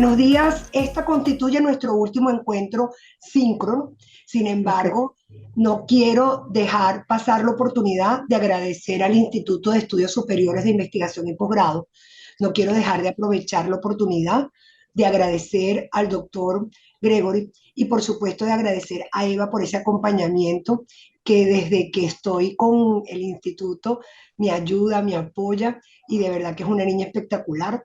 Buenos días. Esta constituye nuestro último encuentro síncrono. Sin embargo, no quiero dejar pasar la oportunidad de agradecer al Instituto de Estudios Superiores de Investigación y Posgrado. No quiero dejar de aprovechar la oportunidad de agradecer al doctor Gregory y por supuesto de agradecer a Eva por ese acompañamiento que desde que estoy con el instituto me ayuda, me apoya y de verdad que es una niña espectacular.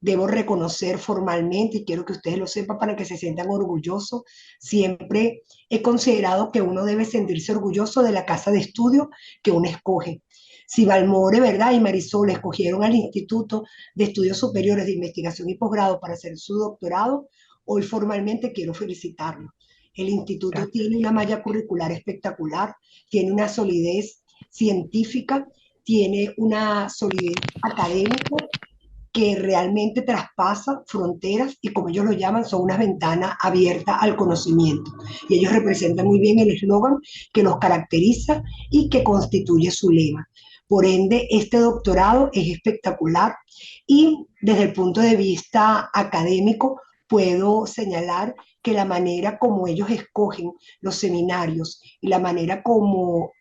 Debo reconocer formalmente, y quiero que ustedes lo sepan para que se sientan orgullosos, siempre he considerado que uno debe sentirse orgulloso de la casa de estudio que uno escoge. Si Balmore, ¿verdad? Y Marisol escogieron al Instituto de Estudios Superiores de Investigación y Posgrado para hacer su doctorado, hoy formalmente quiero felicitarlos. El instituto tiene una malla curricular espectacular, tiene una solidez científica, tiene una solidez académica que realmente traspasa fronteras y como ellos lo llaman, son unas ventanas abiertas al conocimiento. Y ellos representan muy bien el eslogan que los caracteriza y que constituye su lema. Por ende, este doctorado es espectacular y desde el punto de vista académico puedo señalar que la manera como ellos escogen los seminarios y la manera como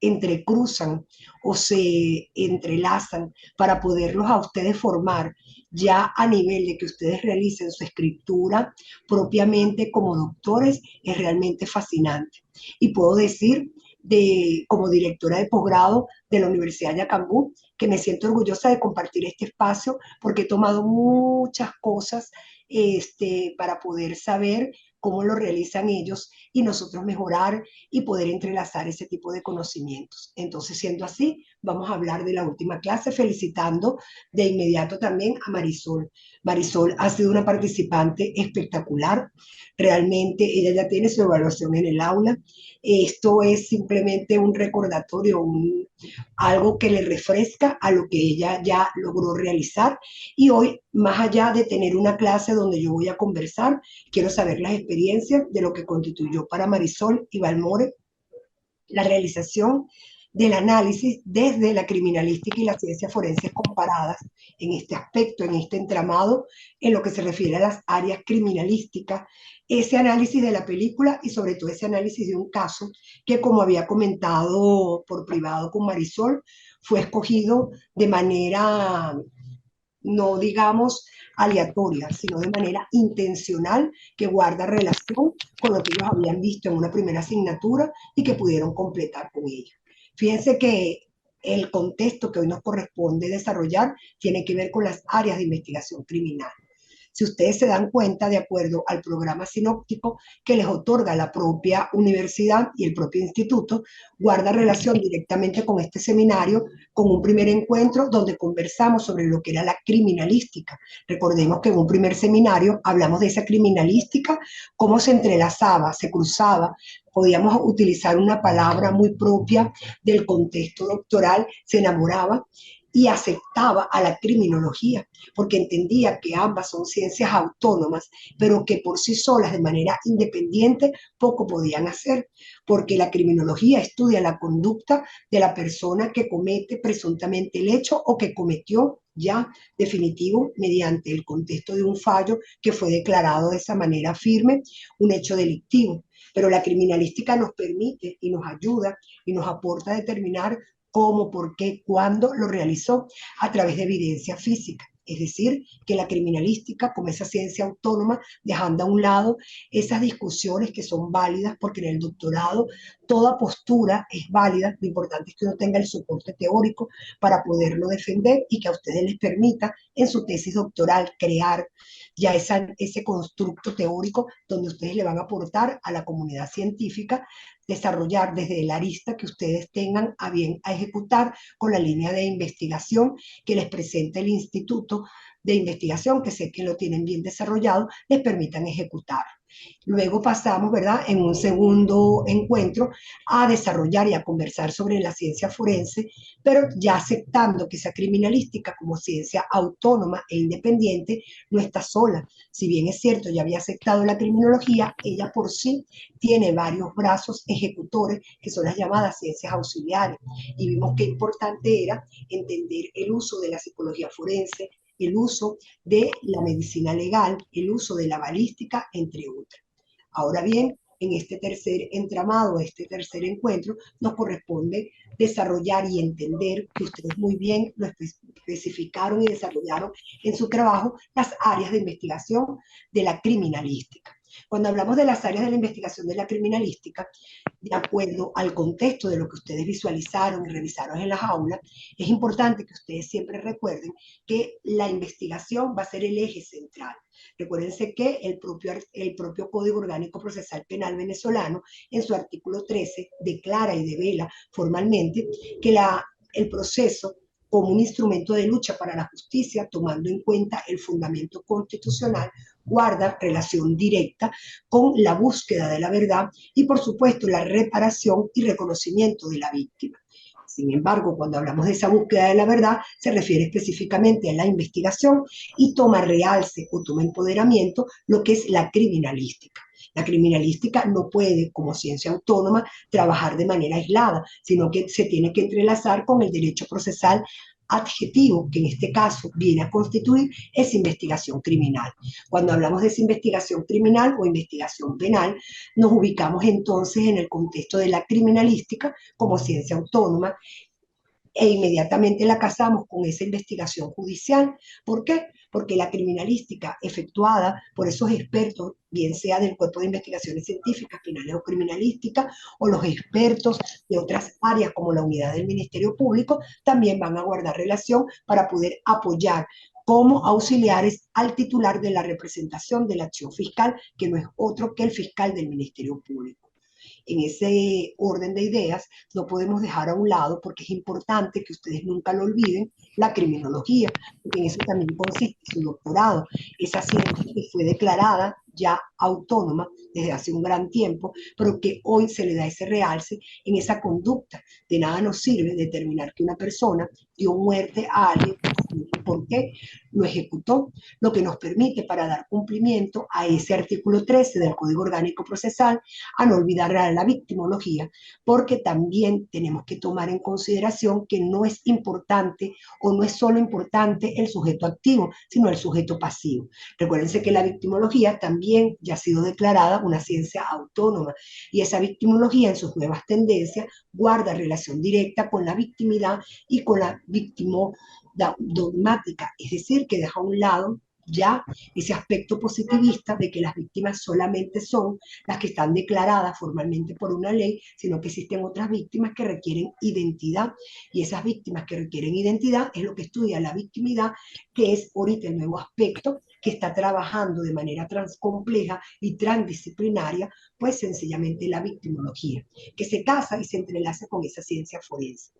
entrecruzan o se entrelazan para poderlos a ustedes formar ya a nivel de que ustedes realicen su escritura propiamente como doctores es realmente fascinante. Y puedo decir como directora de posgrado de la Universidad de Yacambú que me siento orgullosa de compartir este espacio porque he tomado muchas cosas para poder saber cómo lo realizan ellos y nosotros mejorar y poder entrelazar ese tipo de conocimientos. Entonces, siendo así, vamos a hablar de la última clase, felicitando de inmediato también a Marisol. Marisol ha sido una participante espectacular, realmente ella ya tiene su evaluación en el aula. Esto es simplemente un recordatorio, algo que le refresca a lo que ella ya logró realizar. Y hoy, más allá de tener una clase donde yo voy a conversar, quiero saber las experiencias de lo que constituyó para Marisol y Balmore la realización del análisis desde la criminalística y las ciencias forenses comparadas en este aspecto, en este entramado, en lo que se refiere a las áreas criminalísticas, ese análisis de la película y sobre todo ese análisis de un caso que, como había comentado por privado con Marisol, fue escogido de manera no digamos aleatoria, sino de manera intencional que guarda relación con lo que ellos habían visto en una primera asignatura y que pudieron completar con ella. Fíjense que el contexto que hoy nos corresponde desarrollar tiene que ver con las áreas de investigación criminal. Si ustedes se dan cuenta, de acuerdo al programa sinóptico que les otorga la propia universidad y el propio instituto, guarda relación directamente con este seminario, con un primer encuentro donde conversamos sobre lo que era la criminalística. Recordemos que en un primer seminario hablamos de esa criminalística, cómo se entrelazaba, se cruzaba, podíamos utilizar una palabra muy propia del contexto doctoral, se enamoraba y aceptaba a la criminología, porque entendía que ambas son ciencias autónomas, pero que por sí solas, de manera independiente, poco podían hacer, porque la criminología estudia la conducta de la persona que comete presuntamente el hecho o que cometió ya definitivo mediante el contexto de un fallo que fue declarado de esa manera firme, un hecho delictivo. Pero la criminalística nos permite y nos ayuda y nos aporta a determinar cómo, por qué, cuándo lo realizó a través de evidencia física. Es decir, que la criminalística, como esa ciencia autónoma, dejando a un lado esas discusiones que son válidas, porque en el doctorado toda postura es válida, lo importante es que uno tenga el soporte teórico para poderlo defender y que a ustedes les permita en su tesis doctoral crear ya ese constructo teórico donde ustedes le van a aportar a la comunidad científica, desarrollar desde el arista que ustedes tengan a bien a ejecutar con la línea de investigación que les presenta el Instituto de Investigación, que sé que lo tienen bien desarrollado, les permitan ejecutar. Luego pasamos, ¿verdad?, en un segundo encuentro a desarrollar y a conversar sobre la ciencia forense, pero ya aceptando que esa criminalística como ciencia autónoma e independiente no está sola. Si bien es cierto, ya había aceptado la criminología, ella por sí tiene varios brazos ejecutores que son las llamadas ciencias auxiliares. Y vimos qué importante era entender el uso de la psicología forense, el uso de la medicina legal, el uso de la balística, entre otras. Ahora bien, en este tercer entramado, este tercer encuentro, nos corresponde desarrollar y entender que ustedes muy bien lo especificaron y desarrollaron en su trabajo las áreas de investigación de la criminalística. Cuando hablamos de las áreas de la investigación de la criminalística, de acuerdo al contexto de lo que ustedes visualizaron y revisaron en las aulas, es importante que ustedes siempre recuerden que la investigación va a ser el eje central. Recuérdense que el propio Código Orgánico Procesal Penal venezolano, en su artículo 13, declara y devela formalmente que el proceso como un instrumento de lucha para la justicia, tomando en cuenta el fundamento constitucional, guarda relación directa con la búsqueda de la verdad y, por supuesto, la reparación y reconocimiento de la víctima. Sin embargo, cuando hablamos de esa búsqueda de la verdad, se refiere específicamente a la investigación y toma realce o toma empoderamiento lo que es la criminalística. La criminalística no puede, como ciencia autónoma, trabajar de manera aislada, sino que se tiene que entrelazar con el derecho procesal adjetivo, que en este caso viene a constituir esa investigación criminal. Cuando hablamos de esa investigación criminal o investigación penal, nos ubicamos entonces en el contexto de la criminalística como ciencia autónoma e inmediatamente la casamos con esa investigación judicial. ¿Por qué? Porque la criminalística efectuada por esos expertos, bien sea del Cuerpo de Investigaciones Científicas, Penales o Criminalísticas, o los expertos de otras áreas como la unidad del Ministerio Público, también van a guardar relación para poder apoyar como auxiliares al titular de la representación de la acción fiscal, que no es otro que el fiscal del Ministerio Público. En ese orden de ideas, no podemos dejar a un lado, porque es importante que ustedes nunca lo olviden, la criminología, porque en eso también consiste su doctorado. Esa ciencia que fue declarada ya autónoma desde hace un gran tiempo, pero que hoy se le da ese realce en esa conducta. De nada nos sirve determinar que una persona dio muerte a alguien porque lo ejecutó, lo que nos permite para dar cumplimiento a ese artículo 13 del Código Orgánico Procesal, a no olvidar a la victimología, porque también tenemos que tomar en consideración que no es importante o no es solo importante el sujeto activo, sino el sujeto pasivo. Recuérdense que la victimología también ya ha sido declarada una ciencia autónoma y esa victimología en sus nuevas tendencias guarda relación directa con la victimidad y con la dogmática, es decir, que deja a un lado ya ese aspecto positivista de que las víctimas solamente son las que están declaradas formalmente por una ley, sino que existen otras víctimas que requieren identidad, y esas víctimas que requieren identidad es lo que estudia la victimidad, que es ahorita el nuevo aspecto que está trabajando de manera compleja y transdisciplinaria, pues sencillamente la victimología, que se casa y se entrelaza con esa ciencia forense.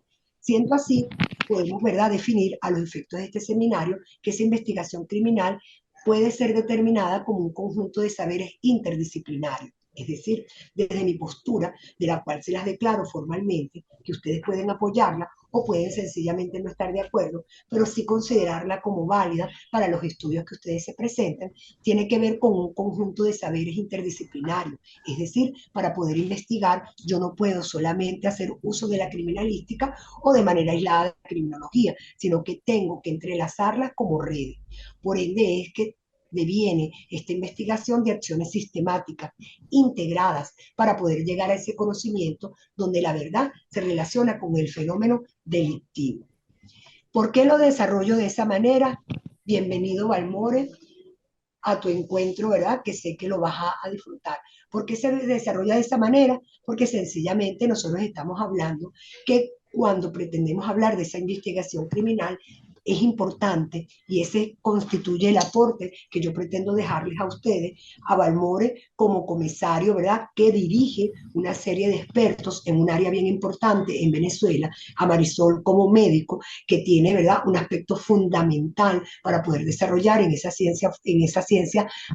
Siendo así, podemos, ¿verdad?, definir a los efectos de este seminario que esa investigación criminal puede ser determinada como un conjunto de saberes interdisciplinarios. Es decir, desde mi postura, de la cual se las declaro formalmente, que ustedes pueden apoyarla o pueden sencillamente no estar de acuerdo, pero sí considerarla como válida para los estudios que ustedes se presenten, tiene que ver con un conjunto de saberes interdisciplinarios. Es decir, para poder investigar, yo no puedo solamente hacer uso de la criminalística o de manera aislada de la criminología, sino que tengo que entrelazarlas como redes. Por ende es que deviene esta investigación de acciones sistemáticas, integradas, para poder llegar a ese conocimiento donde la verdad se relaciona con el fenómeno delictivo. ¿Por qué lo desarrollo de esa manera? Bienvenido, Valmore, a tu encuentro, ¿verdad? Que sé que lo vas a disfrutar. ¿Por qué se desarrolla de esa manera? Porque sencillamente nosotros estamos hablando que cuando pretendemos hablar de esa investigación criminal, es importante, y ese constituye el aporte que yo pretendo dejarles a ustedes, a Valmore como comisario, ¿verdad?, que dirige una serie de expertos en un área bien importante en Venezuela, a Marisol como médico, que tiene, ¿verdad?, un aspecto fundamental para poder desarrollar en esa ciencia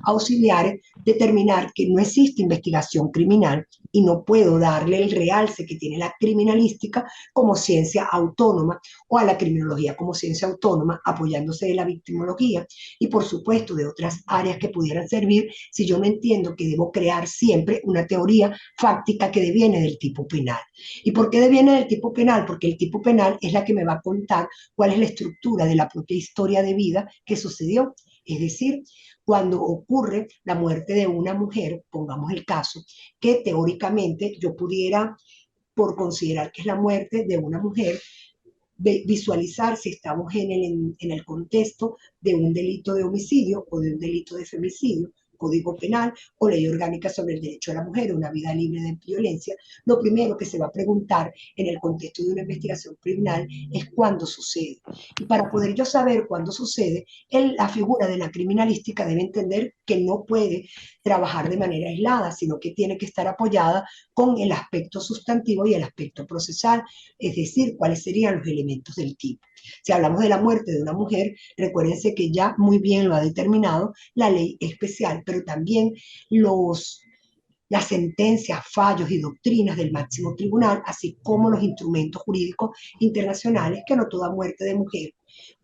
auxiliares, determinar que no existe investigación criminal y no puedo darle el realce que tiene la criminalística como ciencia autónoma o a la criminología como ciencia autónoma autónoma apoyándose de la victimología y por supuesto de otras áreas que pudieran servir si yo no entiendo que debo crear siempre una teoría fáctica que deviene del tipo penal. ¿Y por qué deviene del tipo penal? Porque el tipo penal es la que me va a contar cuál es la estructura de la propia historia de vida que sucedió. Es decir, cuando ocurre la muerte de una mujer, pongamos el caso, que teóricamente yo pudiera, por considerar que es la muerte de una mujer, visualizar si estamos en el contexto de un delito de homicidio o de un delito de femicidio, Código Penal o Ley Orgánica sobre el Derecho de la Mujer a una vida libre de violencia, lo primero que se va a preguntar en el contexto de una investigación criminal es cuándo sucede. Y para poder yo saber cuándo sucede, la figura de la criminalística debe entender que no puede trabajar de manera aislada, sino que tiene que estar apoyada con el aspecto sustantivo y el aspecto procesal, es decir, cuáles serían los elementos del tipo. Si hablamos de la muerte de una mujer, recuérdense que ya muy bien lo ha determinado la ley especial, pero también las sentencias, fallos y doctrinas del máximo tribunal, así como los instrumentos jurídicos internacionales, que no toda muerte de mujer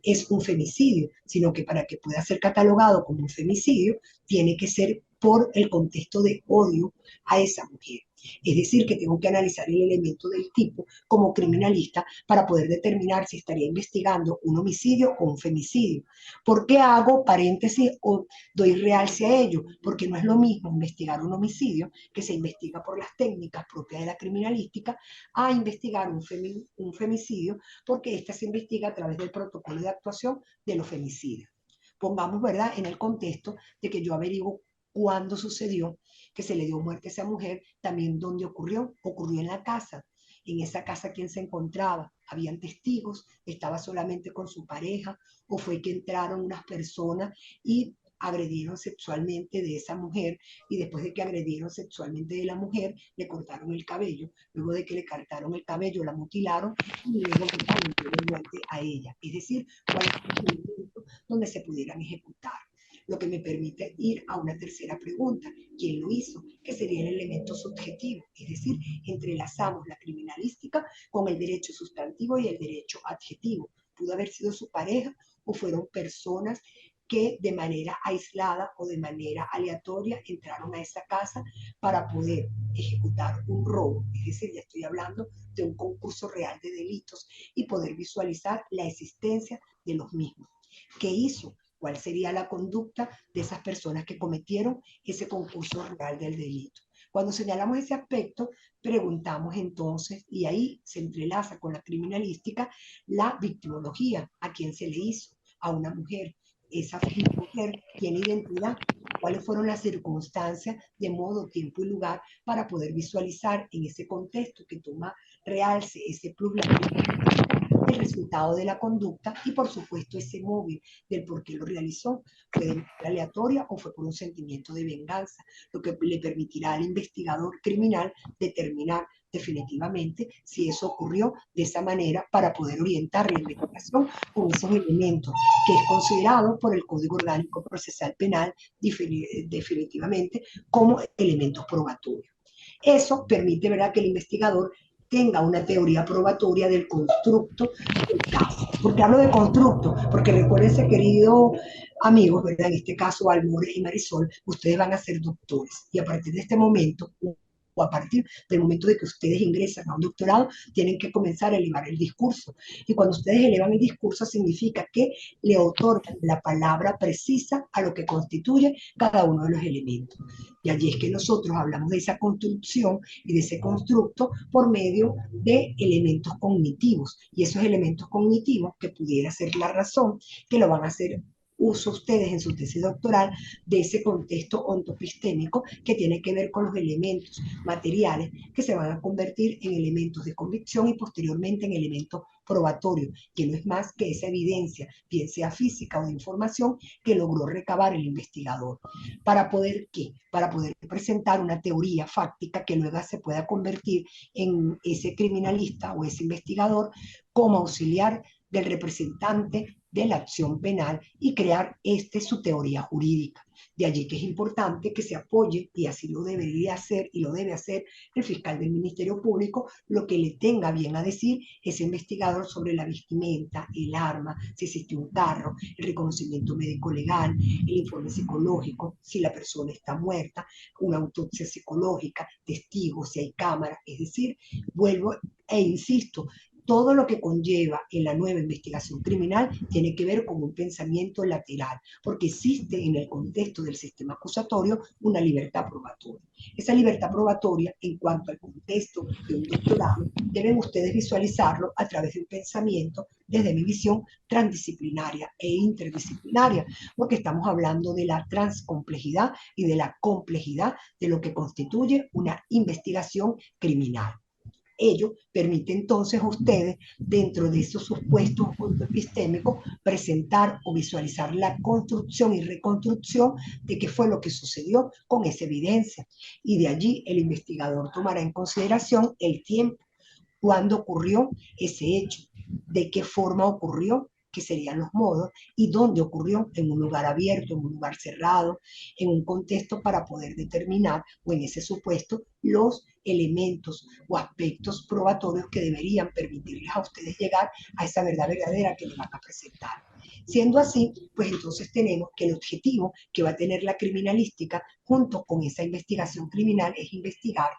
es un femicidio, sino que para que pueda ser catalogado como un femicidio, tiene que ser por el contexto de odio a esa mujer. Es decir, que tengo que analizar el elemento del tipo como criminalista para poder determinar si estaría investigando un homicidio o un femicidio. ¿Por qué hago paréntesis o doy realce a ello? Porque no es lo mismo investigar un homicidio que se investiga por las técnicas propias de la criminalística a investigar un femicidio porque ésta se investiga a través del protocolo de actuación de los femicidios. Pongamos, ¿verdad?, en el contexto de que yo averiguo cuándo sucedió que se le dio muerte a esa mujer, también dónde ocurrió. Ocurrió en la casa. En esa casa, ¿quién se encontraba? ¿Habían testigos? ¿Estaba solamente con su pareja? ¿O fue que entraron unas personas y agredieron sexualmente de esa mujer y después de que agredieron sexualmente de la mujer, le cortaron el cabello? Luego de que le cortaron el cabello, la mutilaron y luego le muerte a ella. Es decir, cuál es el momento donde se pudieran ejecutar. Lo que me permite ir a una tercera pregunta: ¿quién lo hizo? Que sería el elemento subjetivo, es decir, entrelazamos la criminalística con el derecho sustantivo y el derecho adjetivo. ¿Pudo haber sido su pareja o fueron personas que de manera aislada o de manera aleatoria entraron a esa casa para poder ejecutar un robo? Es decir, ya estoy hablando de un concurso real de delitos y poder visualizar la existencia de los mismos. ¿Qué hizo? ¿Cuál sería la conducta de esas personas que cometieron ese concurso real del delito? Cuando señalamos ese aspecto, preguntamos entonces, y ahí se entrelaza con la criminalística, la victimología. ¿A quién se le hizo? A una mujer. Esa mujer tiene identidad. ¿Cuáles fueron las circunstancias de modo, tiempo y lugar para poder visualizar en ese contexto que toma realce ese plus el resultado de la conducta y por supuesto ese móvil del por qué lo realizó? ¿Fue de manera aleatoria o fue por un sentimiento de venganza? Lo que le permitirá al investigador criminal determinar definitivamente si eso ocurrió de esa manera para poder orientar la investigación con esos elementos que es considerado por el Código Orgánico Procesal Penal definitivamente como elementos probatorios. Eso permite, ¿verdad?, que el investigador tenga una teoría probatoria del constructo del caso. ¿Por qué hablo de constructo? Porque recuérdense, queridos amigos, ¿verdad?, en este caso Almores y Marisol, ustedes van a ser doctores y a partir de este momento o a partir del momento de que ustedes ingresan a un doctorado, tienen que comenzar a elevar el discurso. Y cuando ustedes elevan el discurso, significa que le otorgan la palabra precisa a lo que constituye cada uno de los elementos. Y allí es que nosotros hablamos de esa construcción y de ese constructo por medio de elementos cognitivos. Y esos elementos cognitivos, que pudiera ser la razón, que lo van a hacer uso ustedes en su tesis doctoral de ese contexto ontopistémico que tiene que ver con los elementos materiales que se van a convertir en elementos de convicción y posteriormente en elementos probatorios, que no es más que esa evidencia, bien sea física o de información, que logró recabar el investigador. ¿Para poder qué? Para poder presentar una teoría fáctica que luego se pueda convertir en ese criminalista o ese investigador como auxiliar del representante de la acción penal y crear su teoría jurídica. De allí que es importante que se apoye, y así lo debería hacer y lo debe hacer el fiscal del Ministerio Público, lo que le tenga bien a decir ese investigador sobre la vestimenta, el arma, si existe un carro, el reconocimiento médico legal, el informe psicológico, si la persona está muerta, una autopsia psicológica, testigos, si hay cámaras, es decir, vuelvo e insisto, todo lo que conlleva en la nueva investigación criminal tiene que ver con un pensamiento lateral, porque existe en el contexto del sistema acusatorio una libertad probatoria. Esa libertad probatoria, en cuanto al contexto de un doctorado, deben ustedes visualizarlo a través de un pensamiento, desde mi visión, transdisciplinaria e interdisciplinaria, porque estamos hablando de la transcomplejidad y de la complejidad de lo que constituye una investigación criminal. Ello permite entonces a ustedes, dentro de esos supuestos epistémicos, presentar o visualizar la construcción y reconstrucción de qué fue lo que sucedió con esa evidencia. Y de allí el investigador tomará en consideración el tiempo, cuándo ocurrió ese hecho, de qué forma ocurrió, qué serían los modos, y dónde ocurrió, en un lugar abierto, en un lugar cerrado, en un contexto para poder determinar, o en ese supuesto, los elementos o aspectos probatorios que deberían permitirles a ustedes llegar a esa verdad verdadera que les van a presentar. Siendo así, pues entonces tenemos que el objetivo que va a tener la criminalística junto con esa investigación criminal es investigar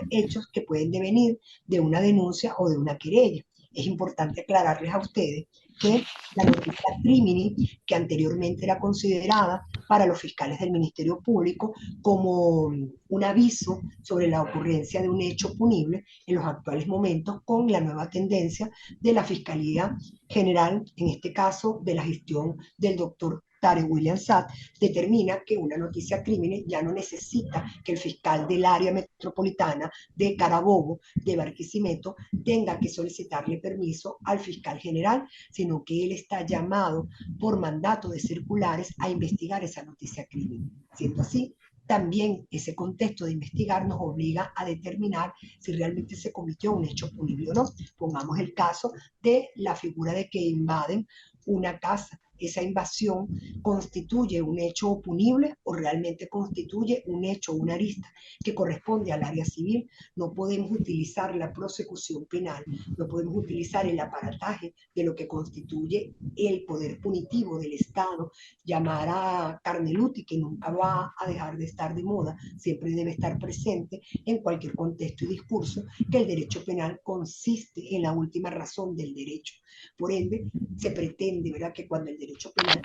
hechos que pueden devenir de una denuncia o de una querella. Es importante aclararles a ustedes que la noticia crimini, que anteriormente era considerada para los fiscales del Ministerio Público como un aviso sobre la ocurrencia de un hecho punible, en los actuales momentos, con la nueva tendencia de la Fiscalía General, en este caso de la gestión del doctor Tarek William Saad, determina que una noticia crímenes ya no necesita que el fiscal del área metropolitana de Carabobo, de Barquisimeto, tenga que solicitarle permiso al fiscal general, sino que él está llamado por mandato de circulares a investigar esa noticia crímenes. Siendo así, también ese contexto de investigar nos obliga a determinar si realmente se cometió un hecho punible o no. Pongamos el caso de la figura de que invaden una casa. ¿Esa invasión constituye un hecho punible o realmente constituye un hecho, una arista que corresponde al área civil? No podemos utilizar la prosecución penal, no podemos utilizar el aparataje de lo que constituye el poder punitivo del Estado, llamar a Carneluti, que nunca va a dejar de estar de moda, siempre debe estar presente en cualquier contexto y discurso, que el derecho penal consiste en la última razón del derecho. Por ende, se pretende, ¿verdad?, que cuando el derecho penal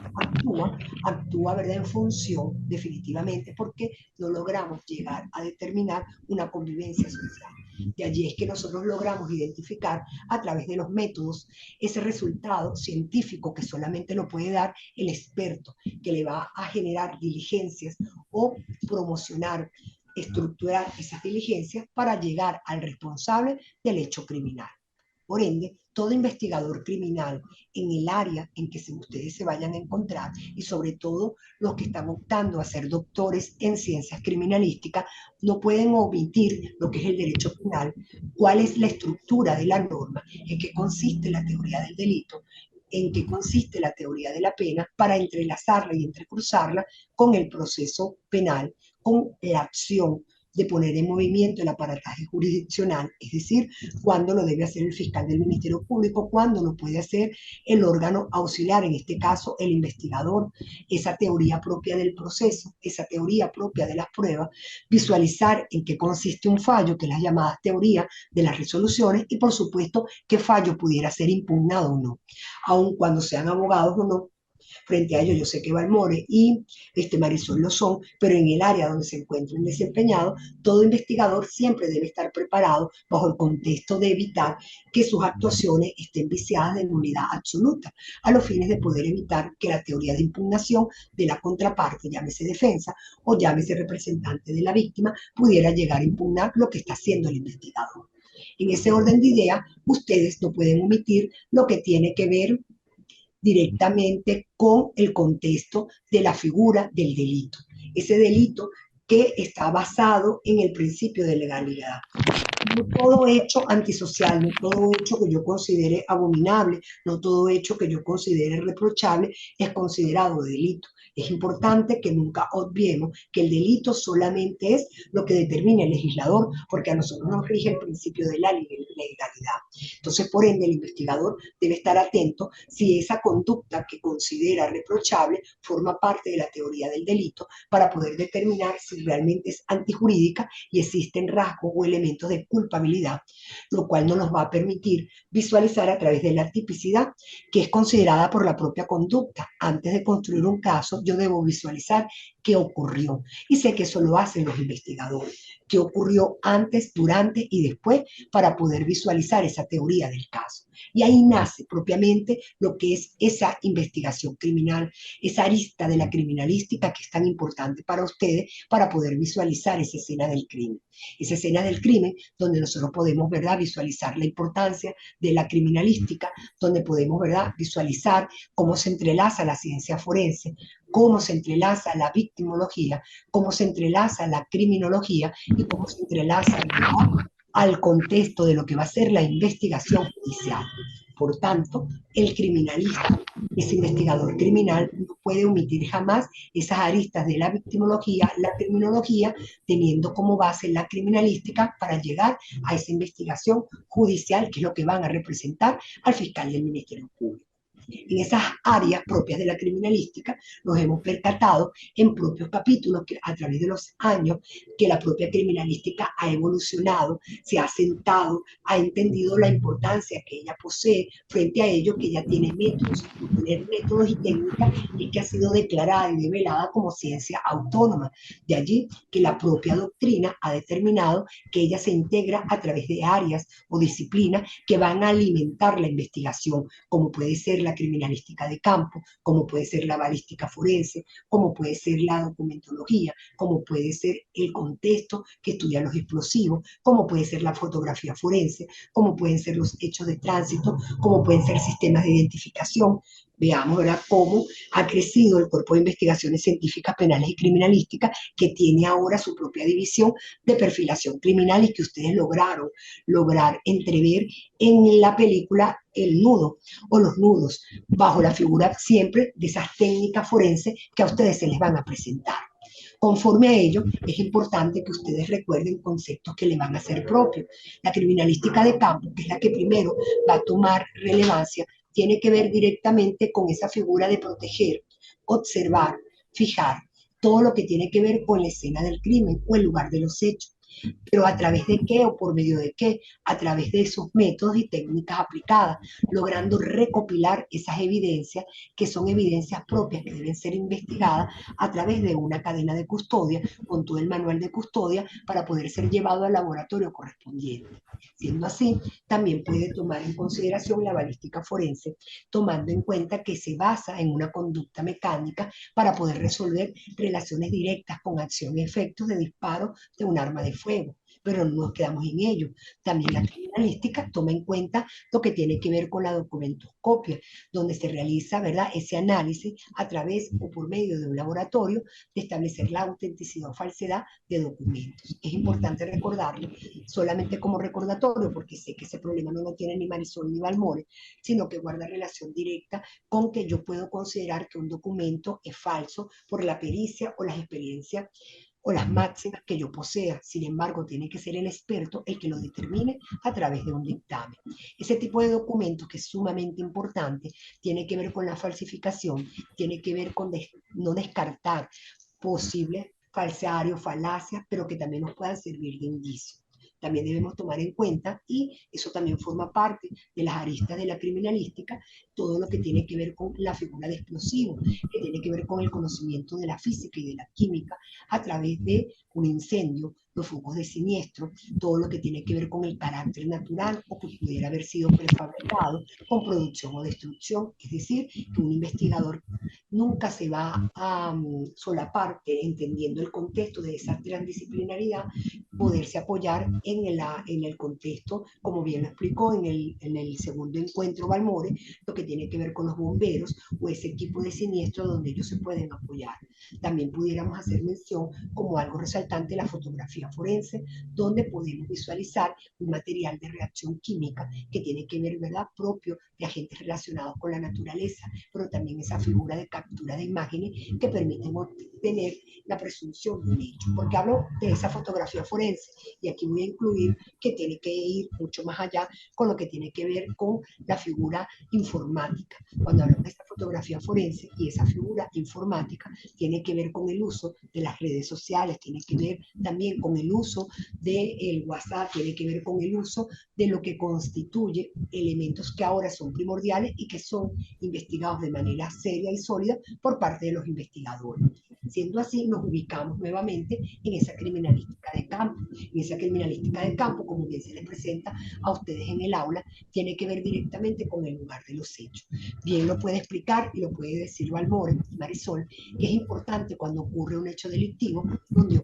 actúa, ¿verdad?, en función, definitivamente, porque no logramos llegar a determinar una convivencia social. De allí es que nosotros logramos identificar a través de los métodos ese resultado científico que solamente lo puede dar el experto, que le va a generar diligencias o promocionar, estructurar esas diligencias para llegar al responsable del hecho criminal. Por ende, todo investigador criminal en el área en que ustedes se vayan a encontrar, y sobre todo los que están optando a ser doctores en ciencias criminalísticas, no pueden omitir lo que es el derecho penal, cuál es la estructura de la norma, en qué consiste la teoría del delito, en qué consiste la teoría de la pena, para entrelazarla y entrecruzarla con el proceso penal, con la acción de poner en movimiento el aparataje jurisdiccional, es decir, cuándo lo debe hacer el fiscal del Ministerio Público, cuándo lo puede hacer el órgano auxiliar, en este caso el investigador, esa teoría propia del proceso, esa teoría propia de las pruebas, visualizar en qué consiste un fallo, que es la llamada teoría de las resoluciones, y por supuesto qué fallo pudiera ser impugnado o no, aun cuando sean abogados o no. Frente a ellos, yo sé que Valmore y Marisol lo son, pero en el área donde se encuentren desempeñados, todo investigador siempre debe estar preparado bajo el contexto de evitar que sus actuaciones estén viciadas de nulidad absoluta, a los fines de poder evitar que la teoría de impugnación de la contraparte, llámese defensa o llámese representante de la víctima, pudiera llegar a impugnar lo que está haciendo el investigador. En ese orden de ideas, ustedes no pueden omitir lo que tiene que ver directamente con el contexto de la figura del delito. Ese delito que está basado en el principio de legalidad. No todo hecho antisocial, no todo hecho que yo considere abominable, no todo hecho que yo considere reprochable es considerado delito. Es importante que nunca obviemos que el delito solamente es lo que determina el legislador, porque a nosotros nos rige el principio de la legalidad. Entonces, por ende, el investigador debe estar atento si esa conducta que considera reprochable forma parte de la teoría del delito para poder determinar si realmente es antijurídica y existen rasgos o elementos de culpabilidad, lo cual no nos va a permitir visualizar a través de la tipicidad, que es considerada por la propia conducta. Antes de construir un caso, yo debo visualizar qué ocurrió. Y sé que eso lo hacen los investigadores, qué ocurrió antes, durante y después para poder visualizar esa teoría del caso. Y ahí nace propiamente lo que es esa investigación criminal, esa arista de la criminalística que es tan importante para ustedes para poder visualizar esa escena del crimen. Esa escena del crimen donde nosotros podemos, ¿verdad?, visualizar la importancia de la criminalística, donde podemos, ¿verdad?, visualizar cómo se entrelaza la ciencia forense, cómo se entrelaza la victimología, cómo se entrelaza la criminología y cómo se entrelaza, ¿verdad?, al contexto de lo que va a ser la investigación judicial. Por tanto, el criminalista, ese investigador criminal, no puede omitir jamás esas aristas de la victimología, la criminología, teniendo como base la criminalística para llegar a esa investigación judicial, que es lo que van a representar al fiscal y al Ministerio Público. En esas áreas propias de la criminalística nos hemos percatado en propios capítulos que a través de los años que la propia criminalística ha evolucionado, se ha sentado, ha entendido la importancia que ella posee frente a ello, que ella tiene métodos. Tener métodos y técnicas es que ha sido declarada y develada como ciencia autónoma. De allí que la propia doctrina ha determinado que ella se integra a través de áreas o disciplinas que van a alimentar la investigación, como puede ser la criminalística de campo, como puede ser la balística forense, como puede ser la documentología, como puede ser el contexto que estudia los explosivos, como puede ser la fotografía forense, como pueden ser los hechos de tránsito, como pueden ser sistemas de identificación. Veamos, ¿verdad?, cómo ha crecido el Cuerpo de Investigaciones Científicas Penales y Criminalísticas, que tiene ahora su propia división de perfilación criminal y que ustedes lograr entrever en la película El Nudo o Los Nudos, bajo la figura siempre de esas técnicas forenses que a ustedes se les van a presentar. Conforme a ello, es importante que ustedes recuerden conceptos que le van a ser propios. La criminalística de campo, que es la que primero va a tomar relevancia, tiene que ver directamente con esa figura de proteger, observar, fijar, todo lo que tiene que ver con la escena del crimen o el lugar de los hechos. Pero a través de qué o por medio de qué, a través de esos métodos y técnicas aplicadas, logrando recopilar esas evidencias que son evidencias propias que deben ser investigadas a través de una cadena de custodia con todo el manual de custodia para poder ser llevado al laboratorio correspondiente. Siendo así, también puede tomar en consideración la balística forense, tomando en cuenta que se basa en una conducta mecánica para poder resolver relaciones directas con acción y efectos de disparo de un arma de fuego. Pero no nos quedamos en ello. También la criminalística toma en cuenta lo que tiene que ver con la documentoscopia, donde se realiza, ¿verdad?, ese análisis a través o por medio de un laboratorio de establecer la autenticidad o falsedad de documentos. Es importante recordarlo solamente como recordatorio, porque sé que ese problema no lo tiene ni Marisol ni Valmore, sino que guarda relación directa con que yo puedo considerar que un documento es falso por la pericia o las experiencias o las máximas que yo posea. Sin embargo, tiene que ser el experto el que lo determine a través de un dictamen. Ese tipo de documentos, que es sumamente importante, tiene que ver con la falsificación, tiene que ver con no descartar posibles falsarios, falacias, pero que también nos puedan servir de indicio. También debemos tomar en cuenta, y eso también forma parte de las aristas de la criminalística, todo lo que tiene que ver con la figura de explosivos, que tiene que ver con el conocimiento de la física y de la química a través de un incendio, los focos de siniestro, todo lo que tiene que ver con el carácter natural o que pudiera haber sido prefabricado con producción o destrucción. Es decir, que un investigador nunca se va a solapar, entendiendo el contexto de esa transdisciplinaridad, poderse apoyar en el contexto, como bien lo explicó en el segundo encuentro Balmore, lo que tiene que ver con los bomberos o ese equipo de siniestro donde ellos se pueden apoyar. También pudiéramos hacer mención como algo resaltante la fotografía fotografía forense, donde podemos visualizar un material de reacción química que tiene que ver, ¿verdad?, propio de agentes relacionados con la naturaleza, pero también esa figura de captura de imágenes que permiten obtener la presunción de un hecho. Porque hablo de esa fotografía forense, y aquí voy a incluir que tiene que ir mucho más allá con lo que tiene que ver con la figura informática. Cuando hablamos de esta fotografía forense y esa figura informática, tiene que ver con el uso de las redes sociales, tiene que ver también con el uso del WhatsApp, tiene que ver con el uso de lo que constituye elementos que ahora son primordiales y que son investigados de manera seria y sólida por parte de los investigadores. Siendo así, nos ubicamos nuevamente en esa criminalística de campo. En esa criminalística de campo, como bien se les presenta a ustedes en el aula, tiene que ver directamente con el lugar de los hechos. Bien lo puede explicar y lo puede decir Valmore y Marisol, que es importante cuando ocurre un hecho delictivo, donde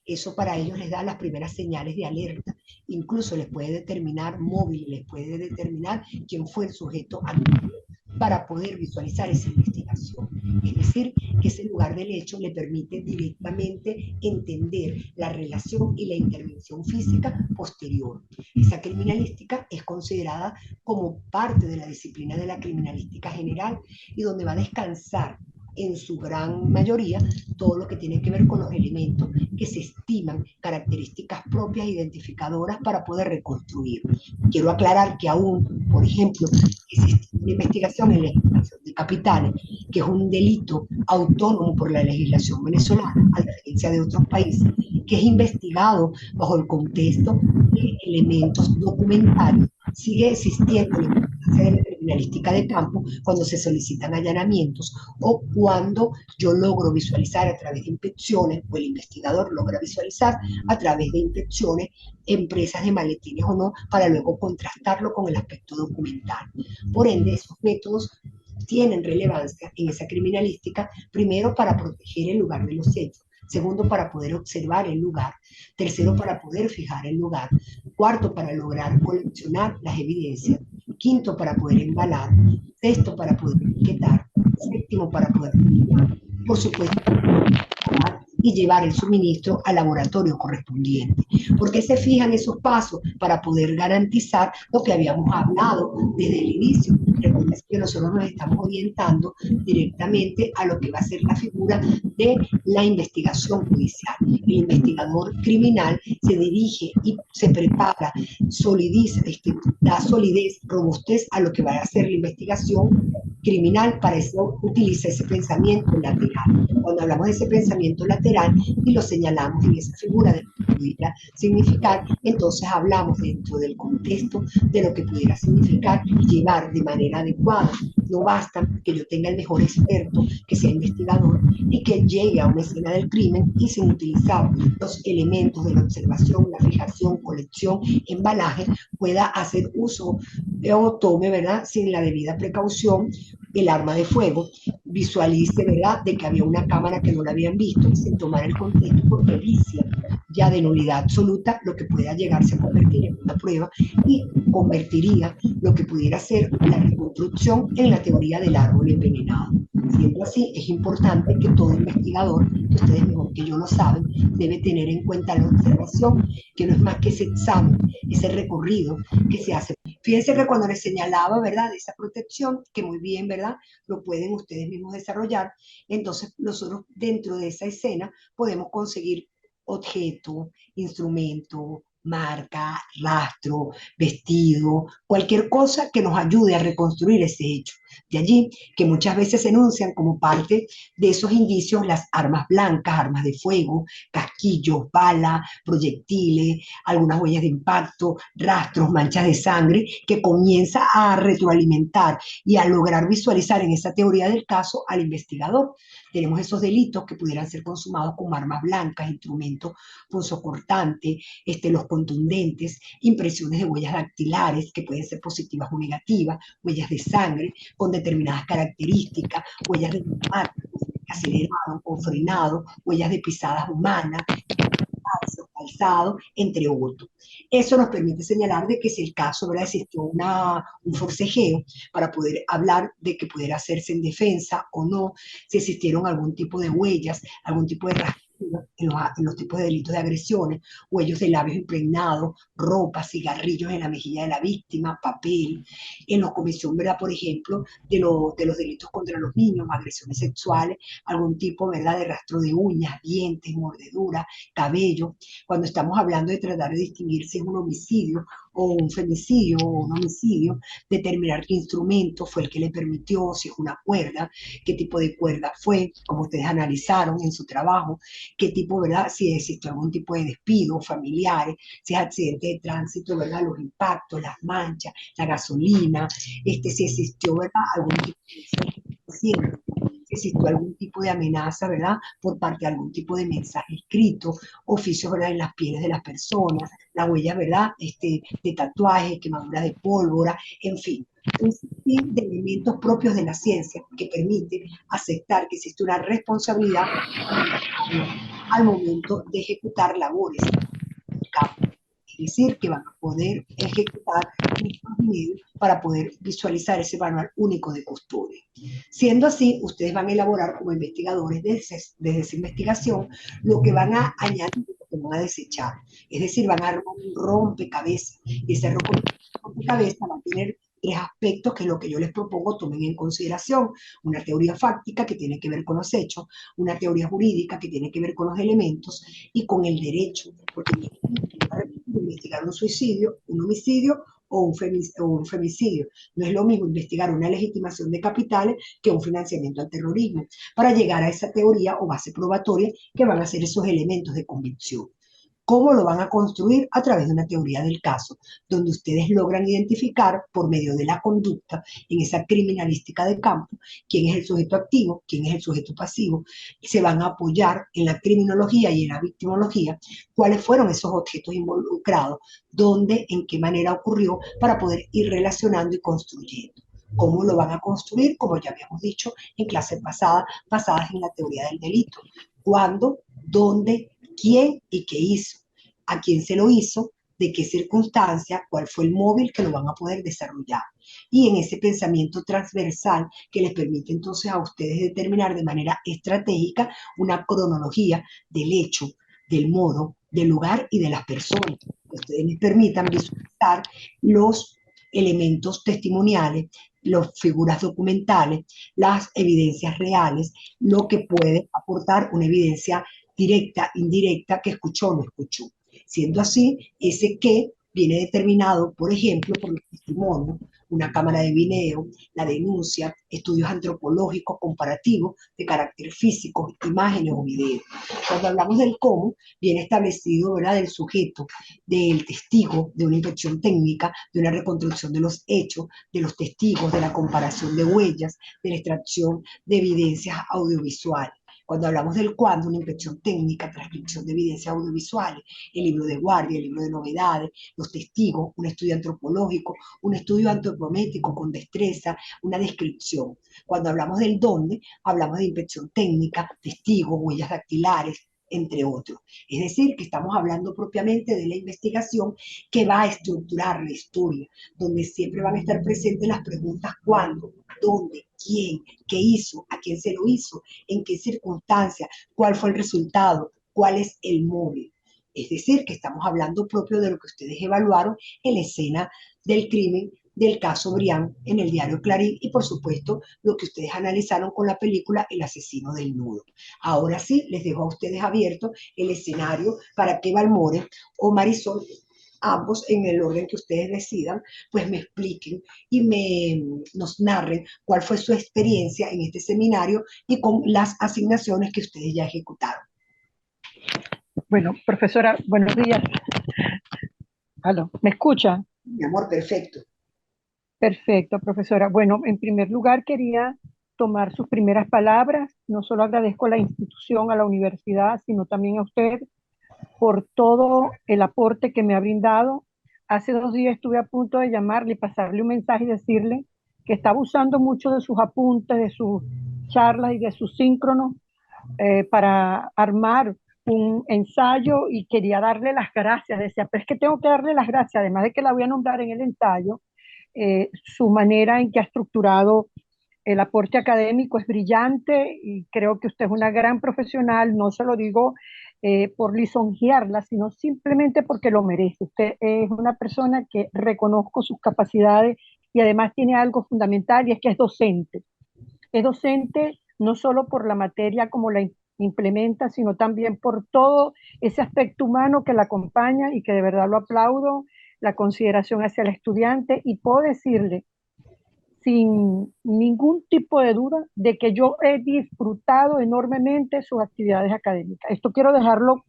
eso para ellos les da las primeras señales de alerta, incluso les puede determinar móvil, les puede determinar quién fue el sujeto activo para poder visualizar esa investigación. Es decir, que ese lugar del hecho le permite directamente entender la relación y la intervención física posterior. Esa criminalística es considerada como parte de la disciplina de la criminalística general y donde va a descansar en su gran mayoría todo lo que tiene que ver con los elementos que se estiman características propias e identificadoras para poder reconstruir. Quiero aclarar que aún, por ejemplo, existe una investigación en la extracción de capitales, que es un delito autónomo por la legislación venezolana, a diferencia de otros países, que es investigado bajo el contexto de elementos documentales. Sigue existiendo la importancia de la criminalística de campo cuando se solicitan allanamientos o cuando yo logro visualizar a través de inspecciones, o el investigador logra visualizar a través de inspecciones empresas de maletines o no, para luego contrastarlo con el aspecto documental. Por ende, esos métodos tienen relevancia en esa criminalística, primero para proteger el lugar de los hechos, segundo para poder observar el lugar, tercero para poder fijar el lugar, cuarto para lograr coleccionar las evidencias, quinto para poder embalar, sexto para poder etiquetar, séptimo para poder filtrar, por supuesto y llevar el suministro al laboratorio correspondiente. ¿Por qué se fijan esos pasos? Para poder garantizar lo que habíamos hablado desde el inicio. Recuerden que nosotros nos estamos orientando directamente a lo que va a ser la figura de la investigación judicial. El investigador criminal se dirige y se prepara, solidiza, da solidez, robustez a lo que va a ser la investigación criminal. Para eso utiliza ese pensamiento lateral. Cuando hablamos de ese pensamiento lateral y lo señalamos en esa figura de lo que pudiera significar, entonces hablamos dentro del contexto de lo que pudiera significar y llevar de manera adecuada. No basta que yo tenga el mejor experto, que sea investigador y que llegue a una escena del crimen y sin utilizar los elementos de la observación, la fijación, colección, embalaje, pueda hacer uso o tome, ¿verdad?, sin la debida precaución, el arma de fuego, visualice, ¿verdad?, de que había una cámara que no la habían visto, sin tomar el contexto, porque vicia ya de nulidad absoluta lo que pueda llegarse a convertir en una prueba y convertiría lo que pudiera ser la reconstrucción en la teoría del árbol envenenado. Siendo así, es importante que todo investigador, que ustedes mejor que yo lo saben, debe tener en cuenta la observación, que no es más que ese examen, ese recorrido que se hace. Fíjense que cuando les señalaba, ¿verdad?, de esa protección, que muy bien, ¿verdad?, lo pueden ustedes mismos desarrollar, entonces nosotros dentro de esa escena podemos conseguir objeto, instrumento, marca, rastro, vestido, cualquier cosa que nos ayude a reconstruir ese hecho. De allí que muchas veces se enuncian como parte de esos indicios las armas blancas, armas de fuego, casquillos, balas, proyectiles, algunas huellas de impacto, rastros, manchas de sangre, que comienza a retroalimentar y a lograr visualizar en esa teoría del caso al investigador. Tenemos esos delitos que pudieran ser consumados como armas blancas, instrumentos punzocortantes, los contundentes, impresiones de huellas dactilares que pueden ser positivas o negativas, huellas de sangre con determinadas características, huellas de acelerado o frenado, huellas de pisadas humanas, calzado, entre otros. Eso nos permite señalar de que si el caso, ¿verdad?, existió un forcejeo para poder hablar de que pudiera hacerse en defensa o no, si existieron algún tipo de huellas, algún tipo de rastro en los tipos de delitos de agresiones, huellos de labios impregnados, ropa, cigarrillos en la mejilla de la víctima, papel, en la comisión, ¿verdad? Por ejemplo, de los delitos contra los niños, agresiones sexuales, algún tipo, ¿verdad? De rastro de uñas, dientes, mordeduras, cabello. Cuando estamos hablando de tratar de distinguir si es un homicidio o un femicidio o un homicidio, determinar qué instrumento fue el que le permitió, si es una cuerda, qué tipo de cuerda fue, como ustedes analizaron en su trabajo, qué tipo, ¿verdad? Si existió algún tipo de despido familiares, si es accidente de tránsito, ¿verdad? Los impactos, las manchas, la gasolina, si existió, ¿verdad? Algún tipo de si existió algún tipo de amenaza, ¿verdad? Por parte de algún tipo de mensaje escrito, oficios, ¿verdad? En las pieles de las personas, la huella, ¿verdad? De tatuajes, quemaduras de pólvora, en fin, un sinfín de elementos propios de la ciencia que permite aceptar que existe una responsabilidad al momento de ejecutar labores en campo. Es decir, que van a poder ejecutar estos medios para poder visualizar ese manual único de custodia. Siendo así, ustedes van a elaborar como investigadores desde esa investigación lo que van a añadir, lo que van a desechar. Es decir, van a armar un rompecabezas y ese rompecabezas va a tener tres aspectos que es lo que yo les propongo tomen en consideración. Una teoría fáctica que tiene que ver con los hechos, una teoría jurídica que tiene que ver con los elementos y con el derecho, porque investigar un suicidio, un homicidio o un femicidio. No es lo mismo investigar una legitimación de capitales que un financiamiento al terrorismo, para llegar a esa teoría o base probatoria que van a ser esos elementos de convicción. ¿Cómo lo van a construir? A través de una teoría del caso, donde ustedes logran identificar por medio de la conducta en esa criminalística de campo quién es el sujeto activo, quién es el sujeto pasivo, y se van a apoyar en la criminología y en la victimología cuáles fueron esos objetos involucrados, dónde, en qué manera ocurrió, para poder ir relacionando y construyendo. ¿Cómo lo van a construir? Como ya habíamos dicho en clases pasadas, basadas en la teoría del delito. ¿Cuándo? ¿Dónde? ¿Quién y qué hizo? ¿A quién se lo hizo? ¿De qué circunstancia? ¿Cuál fue el móvil que lo van a poder desarrollar? Y en ese pensamiento transversal que les permite entonces a ustedes determinar de manera estratégica una cronología del hecho, del modo, del lugar y de las personas. Que ustedes les permitan visualizar los elementos testimoniales, las figuras documentales, las evidencias reales, lo que puede aportar una evidencia directa, indirecta, que escuchó o no escuchó. Siendo así, ese qué viene determinado, por ejemplo, por los testimonios, una cámara de video, la denuncia, estudios antropológicos comparativos de carácter físico, imágenes o videos. Cuando hablamos del cómo, viene establecido, ¿verdad?, del sujeto, del testigo, de una inspección técnica, de una reconstrucción de los hechos, de los testigos, de la comparación de huellas, de la extracción de evidencias audiovisuales. Cuando hablamos del cuándo, una inspección técnica, transcripción de evidencias audiovisuales, el libro de guardia, el libro de novedades, los testigos, un estudio antropológico, un estudio antropométrico con destreza, una descripción. Cuando hablamos del dónde, hablamos de inspección técnica, testigos, huellas dactilares, entre otros. Es decir, que estamos hablando propiamente de la investigación que va a estructurar la historia, donde siempre van a estar presentes las preguntas cuándo, dónde, quién, qué hizo, a quién se lo hizo, en qué circunstancias, cuál fue el resultado, cuál es el móvil. Es decir, que estamos hablando propio de lo que ustedes evaluaron en la escena del crimen del caso Brián en el diario Clarín y por supuesto lo que ustedes analizaron con la película El asesino del nudo. Ahora sí, les dejo a ustedes abierto el escenario para que Valmore o Marisol, ambos en el orden que ustedes decidan, pues me expliquen y nos narren cuál fue su experiencia en este seminario y con las asignaciones que ustedes ya ejecutaron. Bueno, profesora, buenos días. ¿Aló? ¿Me escucha? Mi amor, perfecto. Perfecto, profesora. Bueno, en primer lugar quería tomar sus primeras palabras. No solo agradezco a la institución, a la universidad, sino también a usted por todo el aporte que me ha brindado. Hace 2 días estuve a punto de llamarle y pasarle un mensaje y decirle que estaba usando mucho de sus apuntes, de sus charlas y de sus síncronos para armar un ensayo y quería darle las gracias. Decía, pero es que tengo que darle las gracias, además de que la voy a nombrar en el ensayo, su manera en que ha estructurado el aporte académico es brillante y creo que usted es una gran profesional, no se lo digo por lisonjearla, sino simplemente porque lo merece. Usted es una persona que reconozco sus capacidades y además tiene algo fundamental y es que es docente. Es docente no solo por la materia como la implementa, sino también por todo ese aspecto humano que la acompaña y que de verdad lo aplaudo, la consideración hacia el estudiante y puedo decirle sin ningún tipo de duda de que yo he disfrutado enormemente sus actividades académicas. Esto quiero dejarlo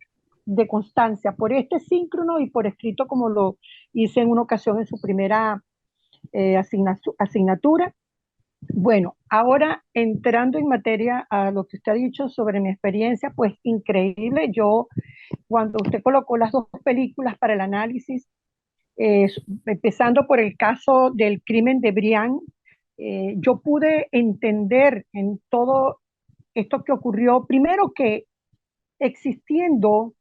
de constancia por este síncrono y por escrito como lo hice en una ocasión en su primera asignatura. Bueno, ahora entrando en materia a lo que usted ha dicho sobre mi experiencia, pues increíble. Yo, cuando usted colocó las dos películas para el análisis, eh, empezando por el caso del crimen de Brian, yo pude entender en todo esto que ocurrió, primero que existiendo,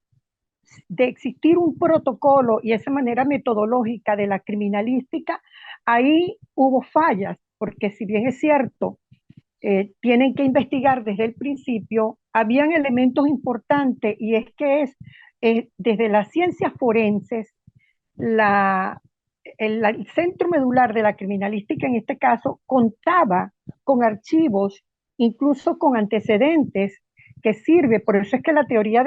de existir un protocolo y esa manera metodológica de la criminalística, ahí hubo fallas, porque si bien es cierto, tienen que investigar desde el principio, habían elementos importantes y es que es desde las ciencias forenses, la, el centro medular de la criminalística en este caso contaba con archivos, incluso con antecedentes que sirve, por eso es que la teoría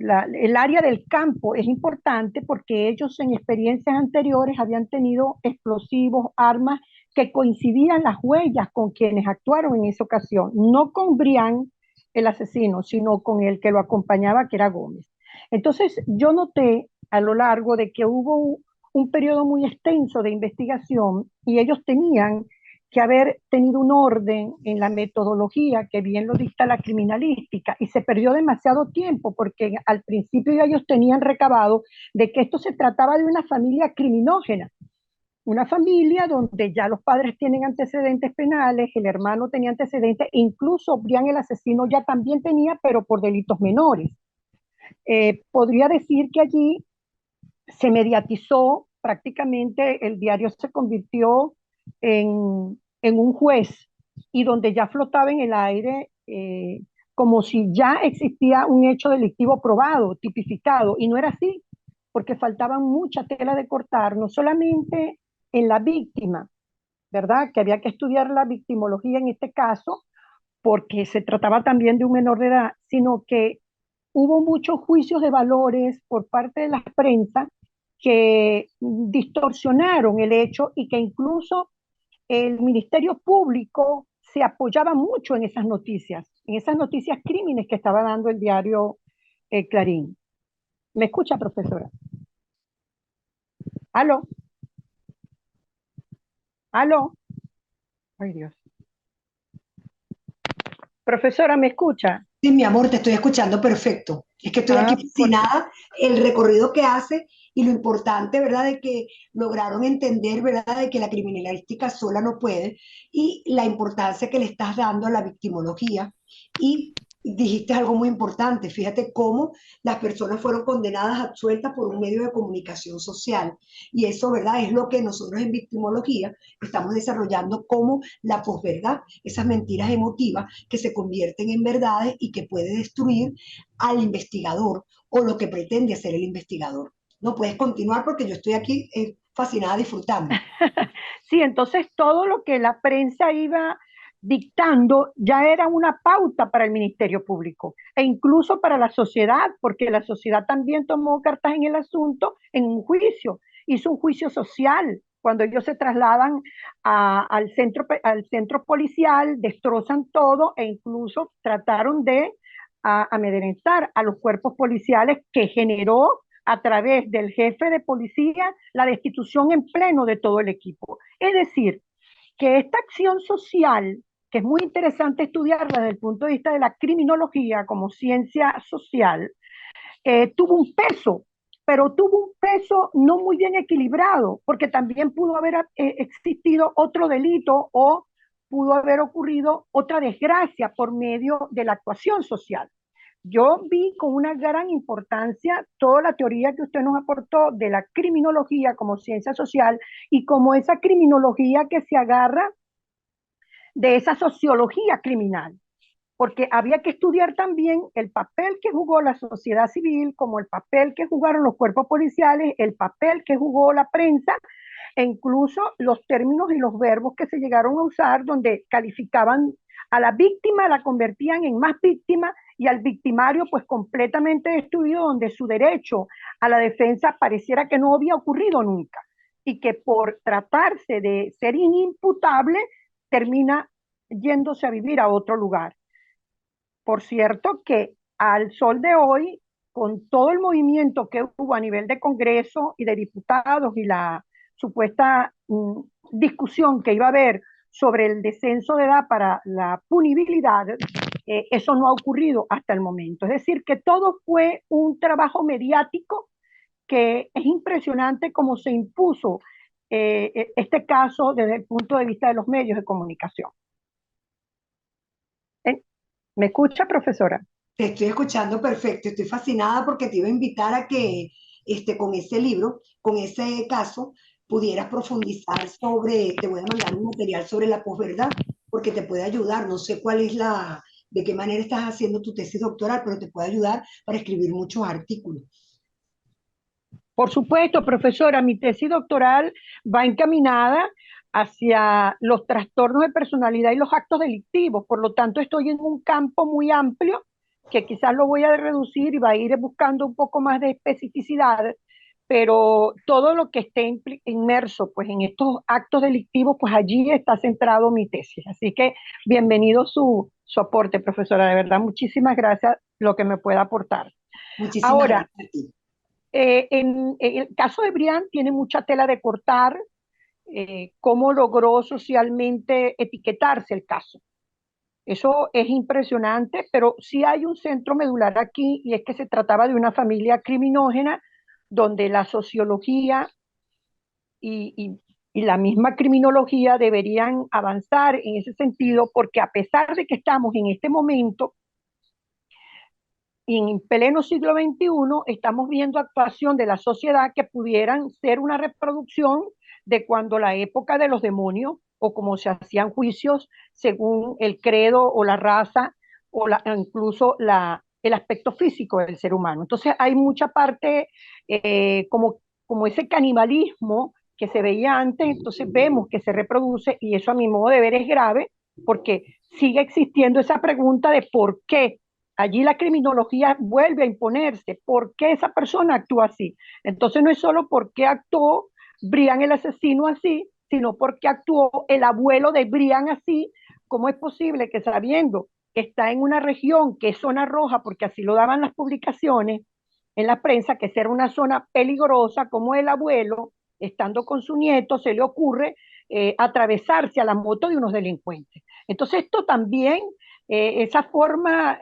el área del campo es importante porque ellos en experiencias anteriores habían tenido explosivos, armas que coincidían las huellas con quienes actuaron en esa ocasión, no con Brian, el asesino, sino con el que lo acompañaba, que era Gómez. Entonces, yo noté a lo largo de que hubo un periodo muy extenso de investigación y ellos tenían que haber tenido un orden en la metodología que bien lo dicta la criminalística y se perdió demasiado tiempo porque al principio ya ellos tenían recabado de que esto se trataba de una familia criminógena, una familia donde ya los padres tienen antecedentes penales, el hermano tenía antecedentes, e incluso Brian el asesino ya también tenía, pero por delitos menores. Podría decir que allí se mediatizó, prácticamente el diario se convirtió en un juez y donde ya flotaba en el aire como si ya existía un hecho delictivo probado, tipificado, y no era así, porque faltaba mucha tela de cortar, no solamente en la víctima, ¿verdad? Que había que estudiar la victimología en este caso, porque se trataba también de un menor de edad, sino que hubo muchos juicios de valores por parte de la prensa que distorsionaron el hecho y que incluso el Ministerio Público se apoyaba mucho en esas noticias crímenes que estaba dando el diario Clarín. ¿Me escucha, profesora? ¿Aló? ¿Aló? Ay, Dios. Profesora, ¿me escucha? Sí, mi amor, te estoy escuchando perfecto. Es que estoy aquí Ah, porque fascinada el recorrido que hace y lo importante, ¿verdad?, de que lograron entender, ¿verdad?, de que la criminalística sola no puede y la importancia que le estás dando a la victimología. Y dijiste algo muy importante, fíjate cómo las personas fueron condenadas absueltas por un medio de comunicación social. Y eso, ¿verdad?, es lo que nosotros en victimología estamos desarrollando como la posverdad, esas mentiras emotivas que se convierten en verdades y que puede destruir al investigador o lo que pretende hacer el investigador. No puedes continuar porque yo estoy aquí fascinada disfrutando. sí, entonces todo lo que la prensa iba dictando ya era una pauta para el Ministerio Público e incluso para la sociedad, porque la sociedad también tomó cartas en el asunto en un juicio, hizo un juicio social. Cuando ellos se trasladan al centro policial, destrozan todo e incluso trataron de amedrentar a los cuerpos policiales que generó a través del jefe de policía la destitución en pleno de todo el equipo. Es decir, que esta acción social, que es muy interesante estudiarla desde el punto de vista de la criminología como ciencia social, tuvo un peso, pero tuvo un peso no muy bien equilibrado, porque también pudo haber existido otro delito o pudo haber ocurrido otra desgracia por medio de la actuación social. Yo vi con una gran importancia toda la teoría que usted nos aportó de la criminología como ciencia social y como esa criminología que se agarra de esa sociología criminal, porque había que estudiar también el papel que jugó la sociedad civil, como el papel que jugaron los cuerpos policiales, el papel que jugó la prensa, e incluso los términos y los verbos que se llegaron a usar, donde calificaban a la víctima, la convertían en más víctima, y al victimario pues completamente destruido, donde su derecho a la defensa pareciera que no había ocurrido nunca, y que por tratarse de ser inimputable, termina yéndose a vivir a otro lugar. Por cierto que al sol de hoy, con todo el movimiento que hubo a nivel de Congreso y de diputados y la supuesta discusión que iba a haber sobre el descenso de edad para la punibilidad, eso no ha ocurrido hasta el momento. Es decir, que todo fue un trabajo mediático que es impresionante cómo se impuso este caso desde el punto de vista de los medios de comunicación. ¿Eh? ¿Me escucha, profesora? Te estoy escuchando perfecto, estoy fascinada porque te iba a invitar a que con ese libro, con ese caso, pudieras profundizar sobre, te voy a mandar un material sobre la posverdad, porque te puede ayudar, no sé cuál es de qué manera estás haciendo tu tesis doctoral, pero te puede ayudar para escribir muchos artículos. Por supuesto, profesora, mi tesis doctoral va encaminada hacia los trastornos de personalidad y los actos delictivos. Por lo tanto, estoy en un campo muy amplio que quizás lo voy a reducir y va a ir buscando un poco más de especificidad, pero todo lo que esté inmerso pues, en estos actos delictivos, pues allí está centrado mi tesis. Así que bienvenido su aporte, profesora. De verdad, muchísimas gracias lo que me pueda aportar. Muchísimas Ahora, gracias a ti. en el caso de Brian tiene mucha tela de cortar, cómo logró socialmente etiquetarse el caso. Eso es impresionante, pero sí hay un centro medular aquí y es que se trataba de una familia criminógena donde la sociología y, y, y la misma criminología deberían avanzar en ese sentido, porque a pesar de que estamos en este momento y en pleno siglo XXI estamos viendo actuación de la sociedad que pudieran ser una reproducción de cuando la época de los demonios o como se hacían juicios según el credo o la raza o incluso el aspecto físico del ser humano. Entonces hay mucha parte como ese canibalismo que se veía antes, entonces vemos que se reproduce y eso a mi modo de ver es grave porque sigue existiendo esa pregunta de por qué. Allí la criminología vuelve a imponerse. ¿Por qué esa persona actúa así? Entonces no es solo por qué actuó Brian el asesino así, sino por qué actuó el abuelo de Brian así. ¿Cómo es posible que sabiendo que está en una región que es zona roja, porque así lo daban las publicaciones en la prensa, que era una zona peligrosa, como el abuelo, estando con su nieto, se le ocurre atravesarse a la moto de unos delincuentes? Entonces esto también esa forma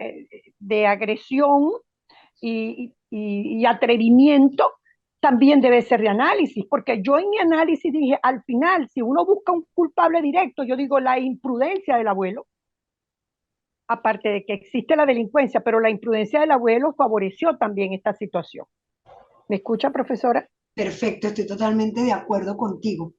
de agresión y atrevimiento también debe ser de análisis, porque yo en mi análisis dije, al final, si uno busca un culpable directo, yo digo la imprudencia del abuelo, aparte de que existe la delincuencia, pero la imprudencia del abuelo favoreció también esta situación. ¿Me escucha, profesora? Perfecto, estoy totalmente de acuerdo contigo.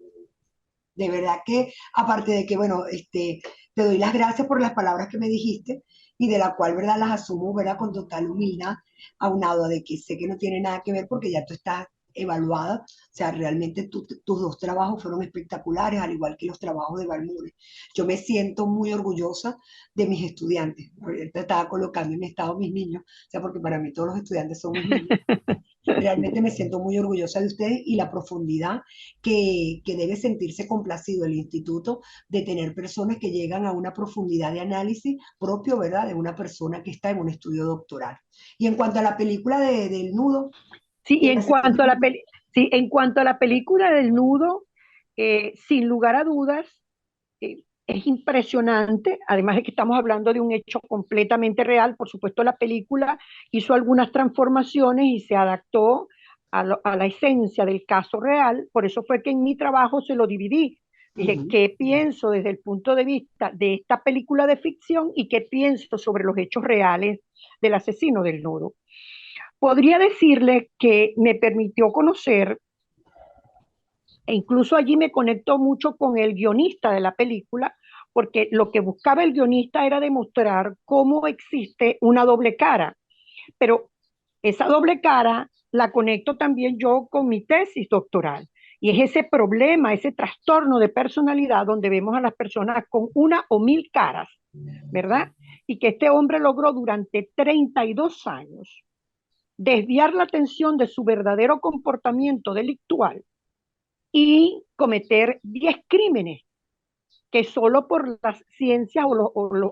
De verdad que, aparte de que, bueno, te doy las gracias por las palabras que me dijiste y de la cual, ¿verdad? Las asumo, ¿verdad? Con total humildad, aunado de que sé que no tiene nada que ver porque ya tú estás evaluada. O sea, realmente tus dos trabajos fueron espectaculares, al igual que los trabajos de Balmores. Yo me siento muy orgullosa de mis estudiantes. Ahorita estaba colocando en mi estado mis niños, o sea, porque para mí todos los estudiantes son mis niños. Realmente me siento muy orgullosa de ustedes y la profundidad que debe sentirse complacido el instituto de tener personas que llegan a una profundidad de análisis propio, ¿verdad? De una persona que está en un estudio doctoral. Y en cuanto a la película del nudo, Sí, y del asesino, sí, en cuanto a la película del nudo, sin lugar a dudas, es impresionante, además de que estamos hablando de un hecho completamente real. Por supuesto, la película hizo algunas transformaciones y se adaptó a la esencia del caso real, por eso fue que en mi trabajo se lo dividí, Dije, Ujú. ¿qué pienso desde el punto de vista de esta película de ficción y qué pienso sobre los hechos reales del asesino del nudo? Podría decirle que me permitió conocer, e incluso allí me conectó mucho con el guionista de la película, porque lo que buscaba el guionista era demostrar cómo existe una doble cara, pero esa doble cara la conecto también yo con mi tesis doctoral. Y es ese problema, ese trastorno de personalidad donde vemos a las personas con una o mil caras, ¿verdad? Y que este hombre logró durante 32 años desviar la atención de su verdadero comportamiento delictual y cometer 10 crímenes que solo por las ciencias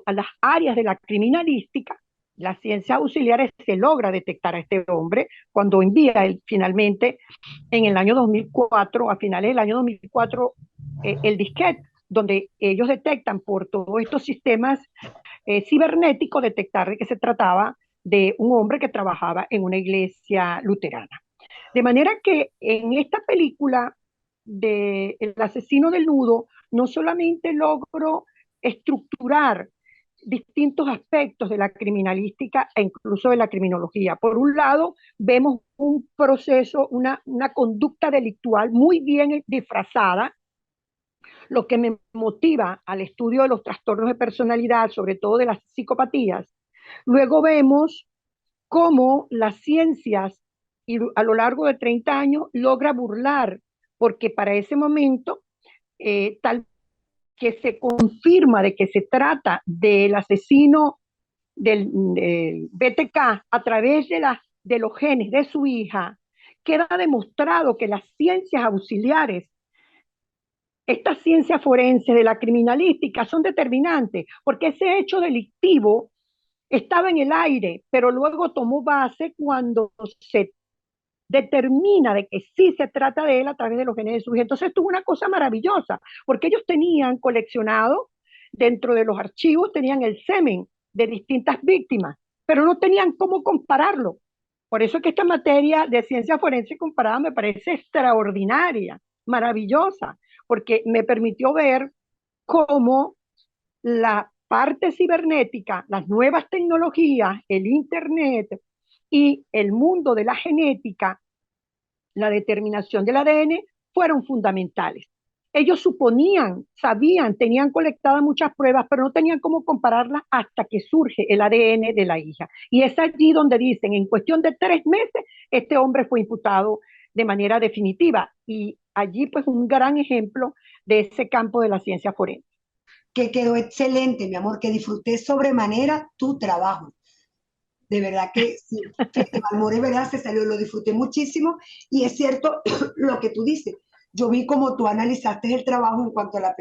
a las áreas de la criminalística, las ciencias auxiliares, se logra detectar a este hombre cuando envía él, finalmente en el año 2004, a finales del año 2004, el disquete, donde ellos detectan por todos estos sistemas cibernéticos, detectar de que se trataba de un hombre que trabajaba en una iglesia luterana. De manera que en esta película de El asesino del nudo, no solamente logro estructurar distintos aspectos de la criminalística e incluso de la criminología. Por un lado, vemos un proceso, una conducta delictual muy bien disfrazada, lo que me motiva al estudio de los trastornos de personalidad, sobre todo de las psicopatías. Luego vemos cómo las ciencias y a lo largo de 30 años logra burlar, porque para ese momento, tal que se confirma de que se trata del asesino del BTK a través de los genes de su hija, queda demostrado que las ciencias auxiliares, estas ciencias forenses de la criminalística, son determinantes, porque ese hecho delictivo estaba en el aire, pero luego tomó base cuando se determina de que sí se trata de él a través de los genes de su hija. Entonces esto es una cosa maravillosa, porque ellos tenían coleccionado dentro de los archivos, tenían el semen de distintas víctimas, pero no tenían cómo compararlo. Por eso es que esta materia de ciencia forense comparada me parece extraordinaria, maravillosa, porque me permitió ver cómo la parte cibernética, las nuevas tecnologías, el Internet y el mundo de la genética, la determinación del ADN, fueron fundamentales. Ellos suponían, sabían, tenían colectadas muchas pruebas, pero no tenían cómo compararlas hasta que surge el ADN de la hija. Y es allí donde dicen, en cuestión de 3 meses, este hombre fue imputado de manera definitiva. Y allí pues un gran ejemplo de ese campo de la ciencia forense. Que quedó excelente, mi amor, que disfruté sobremanera tu trabajo. De verdad que sí, fíjate, Balmores, ¿verdad? Se salió, lo disfruté muchísimo y es cierto lo que tú dices. Yo vi cómo tú analizaste el trabajo en cuanto a la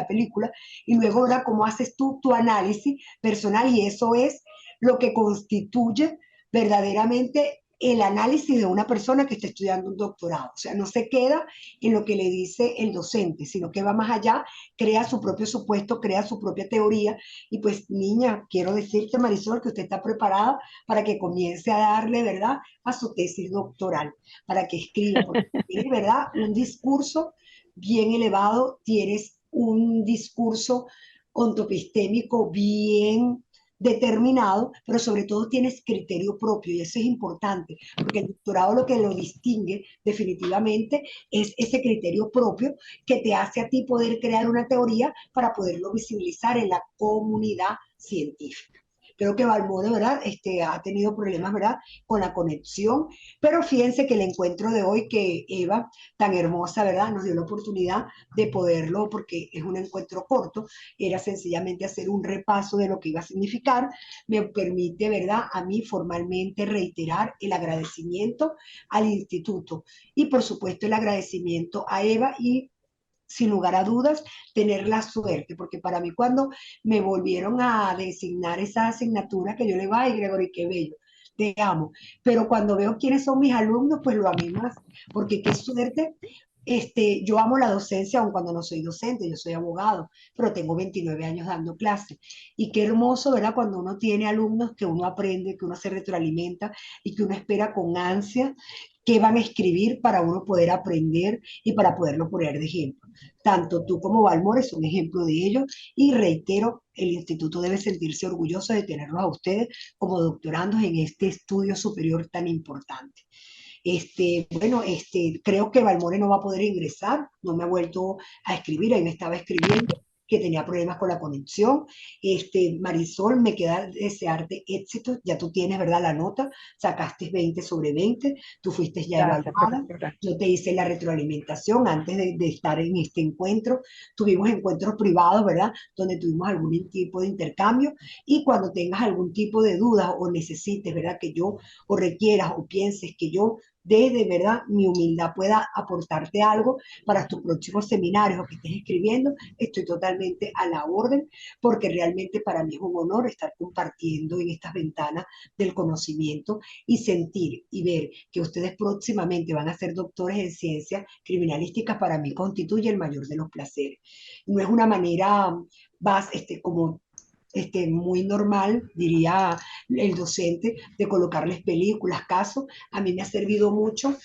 película y luego, ¿verdad? Cómo haces tú tu análisis personal y eso es lo que constituye verdaderamente el análisis de una persona que está estudiando un doctorado. O sea, no se queda en lo que le dice el docente, sino que va más allá, crea su propio supuesto, crea su propia teoría y pues, niña, quiero decirte, Marisol, que usted está preparada para que comience a darle, ¿verdad?, a su tesis doctoral, para que escriba, porque tiene, ¿verdad?, un discurso bien elevado, tienes un discurso ontopistémico bien determinado, pero sobre todo tienes criterio propio y eso es importante, porque el doctorado lo que lo distingue definitivamente es ese criterio propio que te hace a ti poder crear una teoría para poderlo visibilizar en la comunidad científica. Creo que Balmore, ¿verdad? Ha tenido problemas, ¿verdad?, con la conexión, pero fíjense que el encuentro de hoy que Eva, tan hermosa, ¿verdad?, nos dio la oportunidad de poderlo, porque es un encuentro corto, era sencillamente hacer un repaso de lo que iba a significar, me permite, ¿verdad?, a mí formalmente reiterar el agradecimiento al instituto y por supuesto el agradecimiento a Eva y sin lugar a dudas, tener la suerte, porque para mí cuando me volvieron a designar esa asignatura que yo le digo, ay, Gregory, qué bello, te amo, pero cuando veo quiénes son mis alumnos, pues lo amé más, porque qué suerte Yo amo la docencia aun cuando no soy docente, yo soy abogado, pero tengo 29 años dando clases. Y qué hermoso, ¿verdad? Cuando uno tiene alumnos que uno aprende, que uno se retroalimenta y que uno espera con ansia qué van a escribir para uno poder aprender y para poderlo poner de ejemplo. Tanto tú como Valmore son ejemplo de ello y reitero, el instituto debe sentirse orgulloso de tenerlos a ustedes como doctorandos en este estudio superior tan importante. Bueno, creo que Balmore no va a poder ingresar, no me ha vuelto a escribir, ahí me estaba escribiendo que tenía problemas con la conexión. Marisol, me queda desearte éxito, ya tú tienes, ¿verdad? La nota, sacaste 20/20, tú fuiste ya Gracias, evaluada, profesora. yo te hice la retroalimentación antes de estar en este encuentro, tuvimos encuentros privados, ¿verdad? Donde tuvimos algún tipo de intercambio y cuando tengas algún tipo de dudas o necesites, ¿verdad? Que yo o requieras o pienses que yo de verdad mi humildad pueda aportarte algo para tus próximos seminarios o que estés escribiendo, estoy totalmente a la orden porque realmente para mí es un honor estar compartiendo en estas ventanas del conocimiento y sentir y ver que ustedes próximamente van a ser doctores en ciencias criminalísticas para mí constituye el mayor de los placeres. No es una manera como muy normal, diría el docente, de colocarles películas, casos. A mí me ha servido mucho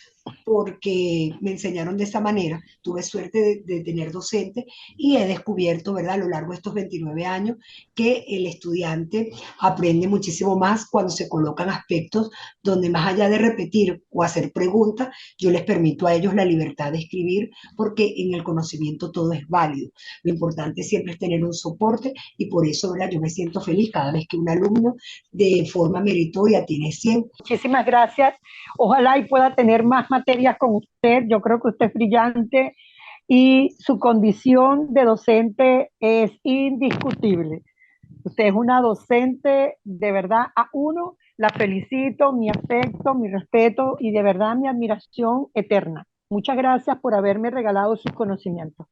porque me enseñaron de esa manera. Tuve suerte de tener docente y he descubierto, ¿verdad?, a lo largo de estos 29 años, que el estudiante aprende muchísimo más cuando se colocan aspectos donde más allá de repetir o hacer preguntas, yo les permito a ellos la libertad de escribir porque en el conocimiento todo es válido. Lo importante siempre es tener un soporte y por eso, ¿verdad?, yo me siento feliz cada vez que un alumno de forma meritoria tiene 100. Muchísimas gracias. Ojalá y pueda tener más materias con usted. Yo creo que usted es brillante y su condición de docente es indiscutible. Usted es una docente de verdad a uno. La felicito, mi afecto, mi respeto y de verdad mi admiración eterna. Muchas gracias por haberme regalado sus conocimientos.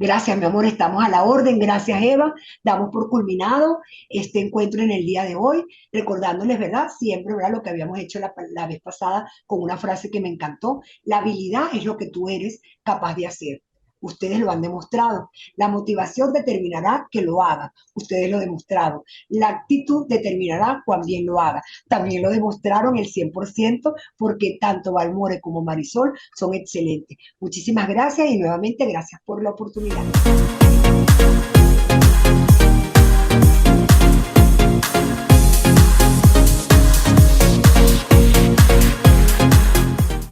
Gracias, mi amor, estamos a la orden. Gracias, Eva. Damos por culminado este encuentro en el día de hoy, recordándoles, ¿verdad? Siempre, ¿verdad? Lo que habíamos hecho la vez pasada con una frase que me encantó. La habilidad es lo que tú eres capaz de hacer. Ustedes lo han demostrado. La motivación determinará que lo haga. Ustedes lo demostraron. La actitud determinará cuán bien lo haga. También lo demostraron el 100% porque tanto Valmore como Marisol son excelentes. Muchísimas gracias y nuevamente gracias por la oportunidad.